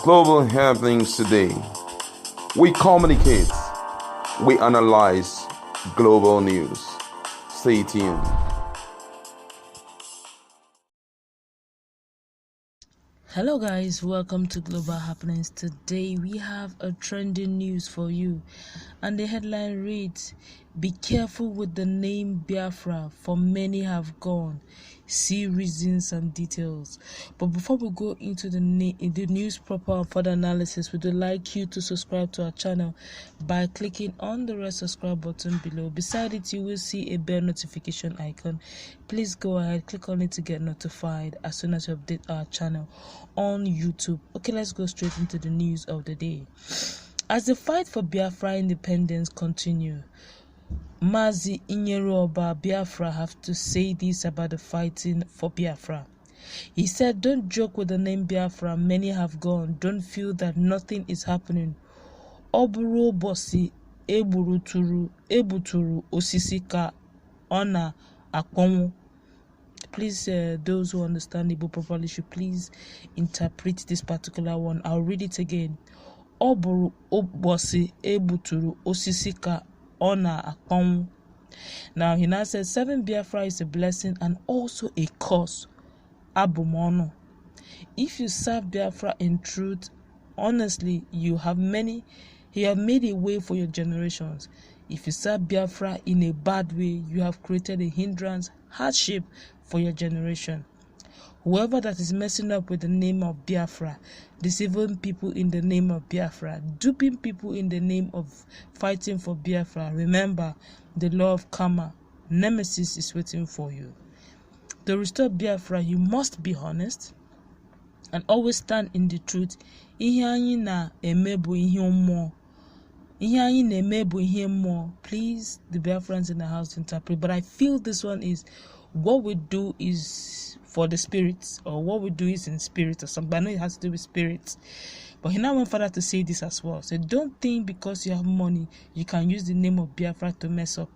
global happenings today. We communicate, we analyze global news. Stay tuned. Hello guys, welcome to Global Happenings. Today we have a trending news for you, and the headline reads, "Be careful with the name Biafra, for many have gone. See reasons and details." But before we go into the news proper and further analysis, we would like you to subscribe to our channel by clicking on the red subscribe button below. Beside it, you will see a bell notification icon. Please go ahead, click on it to get notified as soon as we update our channel on YouTube. Okay, let's go straight into the news of the day. As the fight for Biafra independence continue, Mazi Biafra have to say this about the fighting for Biafra. He said, "Don't joke with the name Biafra, many have gone. Don't feel that nothing is happening. Oburu bosi ebuturu osisi ka ona akponwu." Please, those who understand Igbo properly should please interpret this particular one. I'll read it again. Oburu bosi ebuturu osisi ka ona akponwu. Now he now says, "Serving Biafra is a blessing and also a curse. Abumono. If you serve Biafra in truth, honestly, you have made a way for your generations. If you serve Biafra in a bad way, you have created a hindrance, hardship for your generation. Whoever that is messing up with the name of Biafra, deceiving people in the name of Biafra, duping people in the name of fighting for Biafra, remember the law of karma. Nemesis is waiting for you. To restore Biafra, you must be honest and always stand in the truth. Ihe anyị na-eme bụ ihe mmụọ. Ihe anyị na-eme bụ ihe mmụọ. Please, the Biafrans in the house interpret. But I feel this one is what we do is for the spirits, or what we do is in spirit or something. I know it has to do with spirits. But he now went further to say this as well. So don't think because you have money, you can use the name of Biafra to mess up.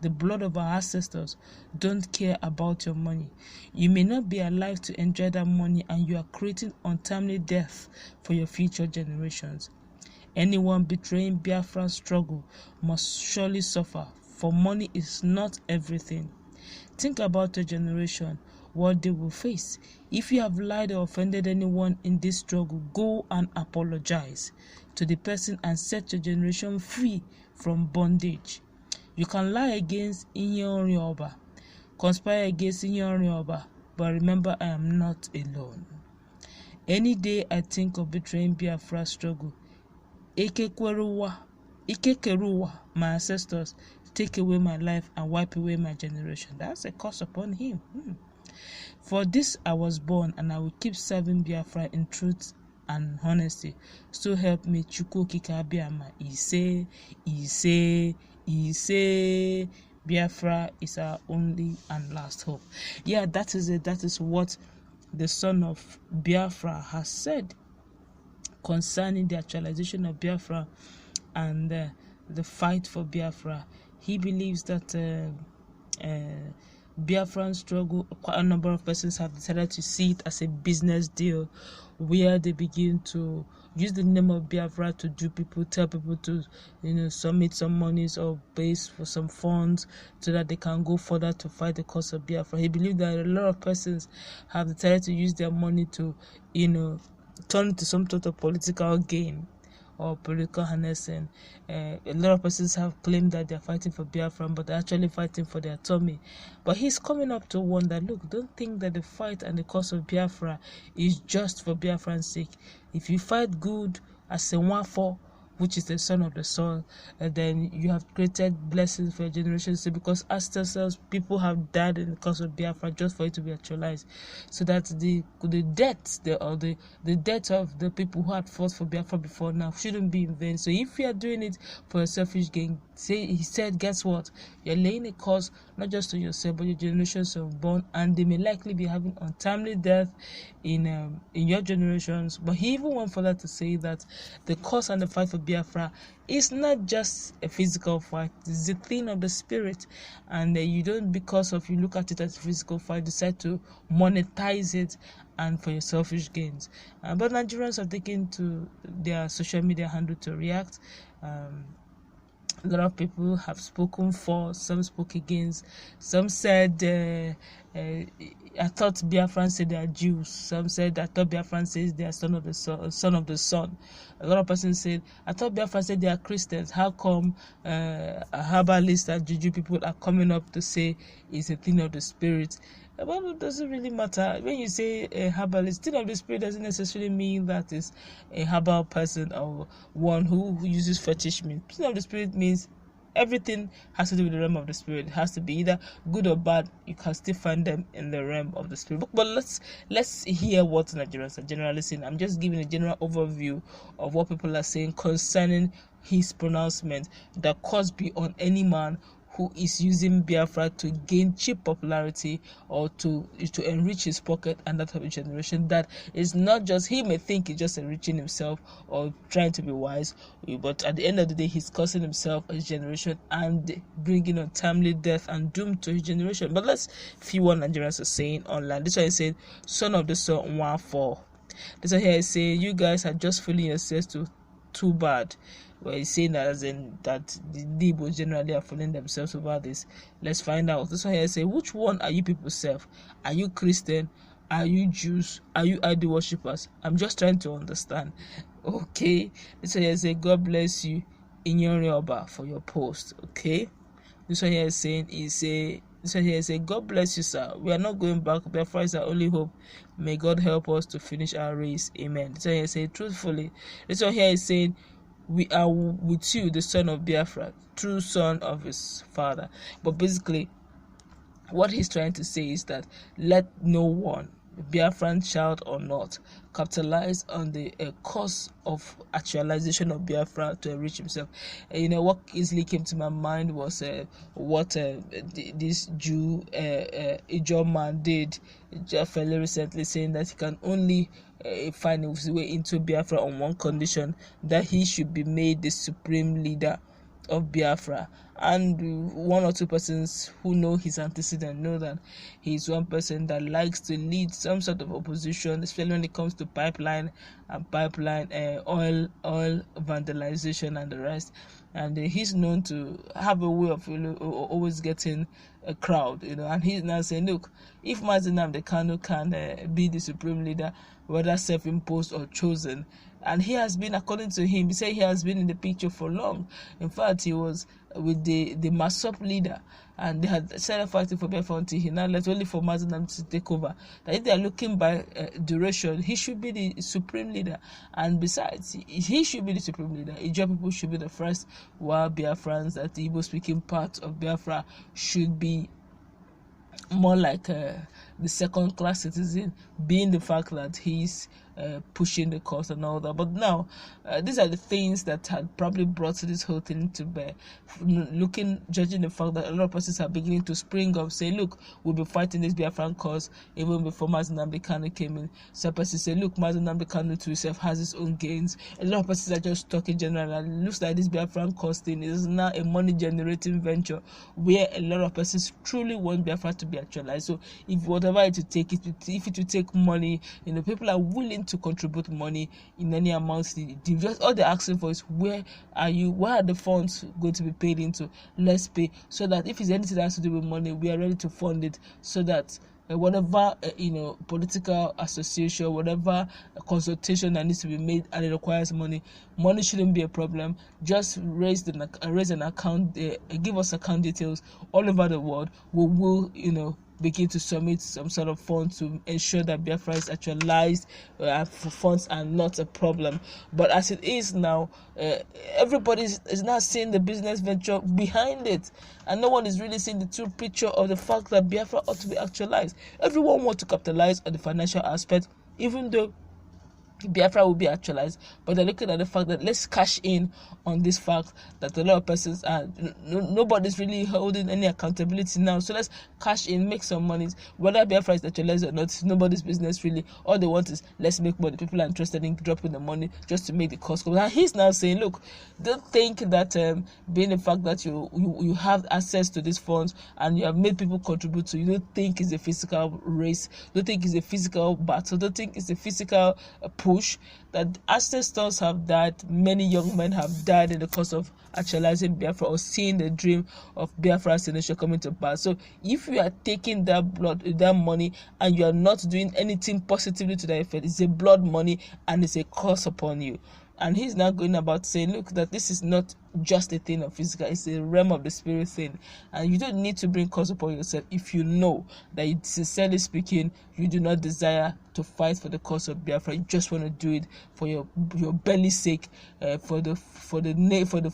The blood of our ancestors don't care about your money. You may not be alive to enjoy that money, and you are creating untimely death for your future generations. Anyone betraying Biafra's struggle must surely suffer, for money is not everything. Think about your generation, what they will face. If you have lied or offended anyone in this struggle, go and apologize to the person and set your generation free from bondage. You can lie against Inyorioba, conspire against Inyorioba, but remember, I am not alone. Any day I think of betraying Biafra's struggle, Ikekeruwa, my ancestors, take away my life and wipe away my generation. That's a curse upon him. For this I was born, and I will keep serving Biafra in truth and honesty. So help me, Chukwu Kikabiama. He say Biafra is our only and last hope. Yeah, that is it. That is what the son of Biafra has said concerning the actualization of Biafra and the fight for Biafra. He believes that Biafran struggle, quite a number of persons have decided to see it as a business deal, where they begin to use the name of Biafra to do people, tell people to, submit some monies or base for some funds so that they can go further to fight the cause of Biafra. He believes that a lot of persons have decided to use their money to, turn into some sort of political gain or political harnessing. A lot of persons have claimed that they're fighting for Biafra, but they're actually fighting for their tummy. But he's coming up to warn that, look, don't think that the fight and the cause of Biafra is just for Biafran's sake. If you fight good as a Nwafor, which is the son of the soil, then you have created blessings for your generations. So because ancestors, people have died in the cause of Biafra just for it to be actualized. So that the death of the people who had fought for Biafra before now shouldn't be in vain. So if you are doing it for a selfish gain, he said, guess what? You're laying a cause not just to yourself, but your generations unborn, and they may likely be having untimely death in your generations. But he even went further to say that the cause and the fight for Biafra is not just a physical fight; it's a thing of the spirit, and you don't, because of you look at it as a physical fight, decide to monetize it and for your selfish gains. But Nigerians have taken to their social media handle to react. A lot of people have spoken for, some spoke against. Some said, I thought Biafran said they are Jews. Some said, I thought Biafran says they are son of the sun. A lot of persons said, I thought Biafran said they are Christians. How come herbalists and juju people are coming up to say it's a thing of the spirit? Well, it doesn't really matter. When you say a herbalist, thing of the spirit doesn't necessarily mean that is a herbal person or one who uses fetish means. Thing of the spirit means everything has to do with the realm of the spirit. It has to be either good or bad. You can still find them in the realm of the spirit. But let's hear what Nigerians are generally saying. I'm just giving a general overview of what people are saying concerning his pronouncement that caused be on any man who is using Biafra to gain cheap popularity or to enrich his pocket and that of a generation. That is not just, he may think he's just enriching himself or trying to be wise, but at the end of the day, he's causing himself, his generation, and bringing untimely death and doom to his generation. But let's see what Nigerians are saying online. This one is saying, son of the son, Nwafor. This one here is saying, you guys are just fooling yourselves too bad. Well, he's saying that as in that the Igbos generally are fooling themselves over this. Let's find out. This one here say, which one are you people serve? Are you Christian? Are you Jews? Are you idol worshippers? I'm just trying to understand. Okay. This one here say, God bless you in your Yoruba for your post. Okay. This one here is saying, this one here say, God bless you, sir. We are not going back. Biafra is our only hope. May God help us to finish our race. Amen. This one here say, truthfully. This one here is saying, we are with you, the son of Biafra, true son of his father. But basically, what he's trying to say is that let no one, Biafran child or not, capitalize on the cause of actualization of Biafra to enrich himself. What easily came to my mind was what this Jew Ijo man did fairly recently, saying that he can only find his way into Biafra on one condition, that he should be made the supreme leader of Biafra. And one or two persons who know his antecedent know that he's one person that likes to lead some sort of opposition, especially when it comes to pipeline oil vandalization and the rest. And he's known to have a way of always getting a crowd, and he's now saying, look, if Nnamdi Kanu can be the supreme leader, whether self-imposed or chosen, and he has been, according to him, he said he has been in the picture for long. In fact, he was with the MASSOB leader, and they had started fighting for Biafra until he now left, only for Mazi to take over. That if they are looking by duration, he should be the supreme leader. And besides, he should be the supreme leader. Ijo people should be the first, while Biafrans, that the Igbo-speaking part of Biafra, should be more like the second-class citizen, being the fact that he's pushing the cause and all that. But now, these are the things that had probably brought this whole thing to bear. Judging the fact that a lot of persons are beginning to spring up, say, look, we'll be fighting this Biafran cause even before Mazi Nnamdi Kanu came in. Some persons say, look, Mazi Nnamdi Kanu to himself has his own gains. A lot of persons are just talking generally. And it looks like this Biafran cause thing is now a money-generating venture where a lot of persons truly want Biafra to be actualized. So if whatever it will take, if it will take money, people are willing to contribute money in any amount. Just all they're asking for is, where are the funds going to be paid into? Let's pay, so that if it's anything that has to do with money, we are ready to fund it, so that whatever political association, whatever consultation that needs to be made and it requires money shouldn't be a problem. Just raise an account, give us account details all over the world. We will begin to submit some sort of funds to ensure that Biafra is actualized. Funds are not a problem. But as it is now, everybody is now seeing the business venture behind it, and no one is really seeing the true picture of the fact that Biafra ought to be actualized. Everyone wants to capitalize on the financial aspect, even though Biafra will be actualized, but they're looking at the fact that let's cash in on this fact that a lot of persons are nobody's really holding any accountability now. So let's cash in, make some money. Whether Biafra is actualized or not, nobody's business really. All they want is let's make money. People are interested in dropping the money just to make the cost go. And he's now saying, look, don't think that being the fact that you have access to these funds and you have made people contribute to, you don't think it's a physical race, don't think it's a physical battle, don't think it's a physical push. That ancestors have died, many young men have died in the course of actualizing Biafra or seeing the dream of Biafra as a nation coming to pass. So if you are taking that money and you are not doing anything positively to that effect, it's a blood money and it's a curse upon you. And he's now going about saying, look, that this is not just a thing of physical, it's a realm of the spirit thing. And you don't need to bring curse upon yourself if you know that, sincerely speaking, you do not desire to fight for the cause of Biafra. You just want to do it for your belly's sake, for the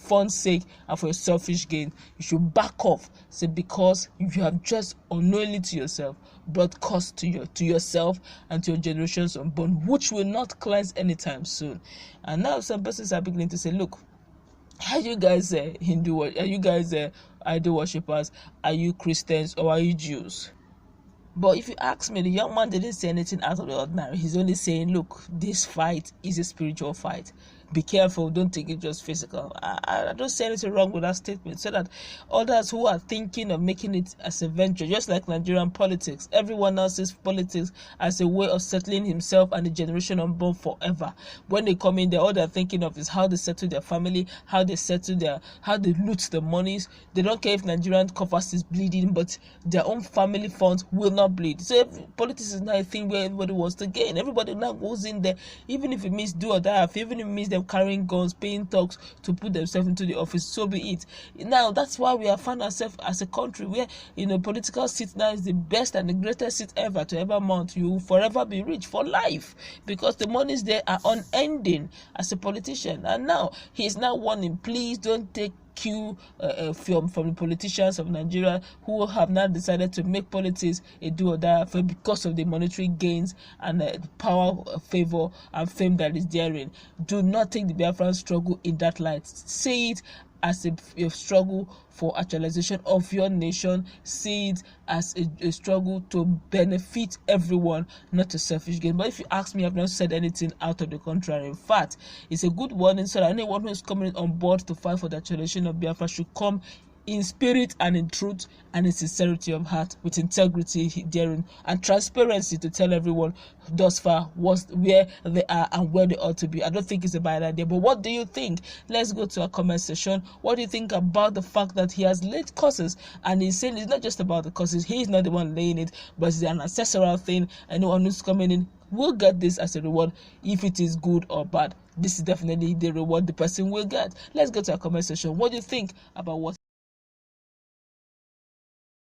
fun's sake, and for your selfish gain. You should back off. Say, because you have just unknowingly to yourself brought cost to yourself and to your generations unborn, which will not cleanse anytime soon. And now some persons are beginning to say, look, are you guys Hindu? Are you guys idol worshippers? Are you Christians or are you Jews? But if you ask me, the young man didn't say anything out of the ordinary. He's only saying, look, this fight is a spiritual fight. Be careful, don't take it just physical. I don't see anything wrong with that statement. So that others who are thinking of making it as a venture, just like Nigerian politics, everyone else sees politics as a way of settling himself and the generation unborn forever. When they come in there, all they're thinking of is how they settle their family, how they loot the monies. They don't care if Nigerian coffers is bleeding, but their own family funds will not bleed. So politics is not a thing where everybody wants to gain. Everybody now goes in there, even if it means do or die, even if it means them carrying guns, paying thugs to put themselves into the office, so be it. Now that's why we have found ourselves as a country where political seat now is the best and the greatest seat ever to ever mount. You will forever be rich for life because the monies there are unending as a politician. And now he's now warning, please don't take cue from the politicians of Nigeria who have now decided to make politics a do or die affair because of the monetary gains and power, favor, and fame that is therein. Do not take the Biafran struggle in that light. See it as a struggle for actualization of your nation. See it as a struggle to benefit everyone, not a selfish gain. But if you ask me, I've not said anything out of the contrary. In fact, it's a good warning so that anyone who is coming on board to fight for the actualization of Biafra should come in spirit and in truth and in sincerity of heart, with integrity therein and transparency to tell everyone thus far where they are and where they ought to be. I don't think it's a bad idea, but what do you think? Let's go to our comment section. What do you think about the fact that he has laid curses? And he's saying it's not just about the curses, he's not the one laying it, but it's an ancestral thing. Anyone who's coming in will get this as a reward, if it is good or bad. This is definitely the reward the person will get. Let's go to our comment section. What do you think about what